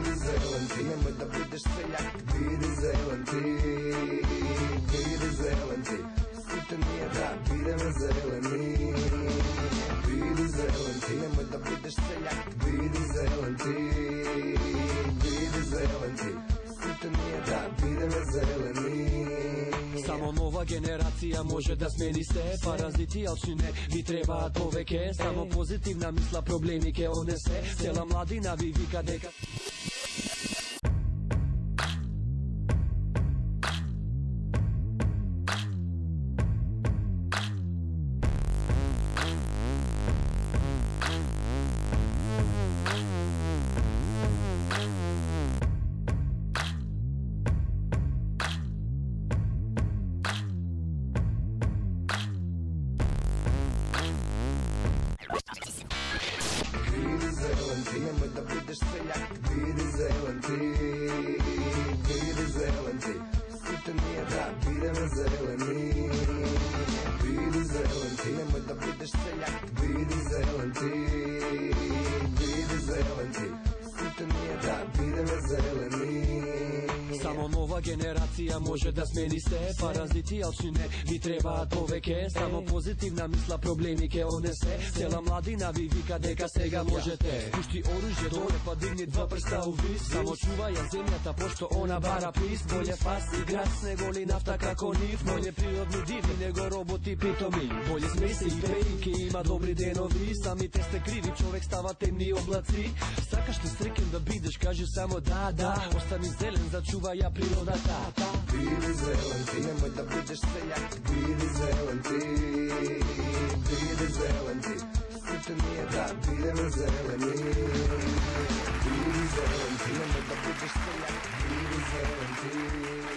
Bidi zelen ti, nemoj da budeš seljak. Bidi zelen ti, bidi zelen ti. Sito nije da bidemo zeleni. Bidi zelen ti, nemoj da budeš seljak. Bidi zelen ti, bidi zelen ti. Sito nije da bidemo zeleni. Само нова генерација може да смени се. Паразити, алчни не ви требаат повеќе. Само позитивна мисла проблеми ке однесе. Цела младина ви вика дека nemoj da budeš seljak. Bidi zelen ti, bidi zelen ti. Sito nije da bidemo zeleni. Bidi zelen ti, nemoj da budeš seljak. Bidi zelen ti, bidi zelen ti. Sito nije da bidemo zeleni. Само нова генерација може да смени се. Паразити, алчни не ви требаат повеќе. Само позитивна мисла проблеми ке однесе. Цела младина ви вика дека сега можете. Пушти оружје доле па дигни два прста у вис. Само чувај ја земјата пошто она бара приз. Боле фас играч него ли нафта како нив. Боле природни диви него роботи питоми. Боле смеј се и пеј ке има добри денови. Самите сте криви, човек става темни облаци. Сакаш ли среќен да бидеш, кажи само да, да. Остани зелен, зачувај ја природата. Bidi zelen ti, nemoj da budeš seljak. Bidi zelen ti, bidi zelen ti. Sito nije da bidemo zeleni. Bidi zelen ti, nemoj da budeš seljak. Bidi zelen ti.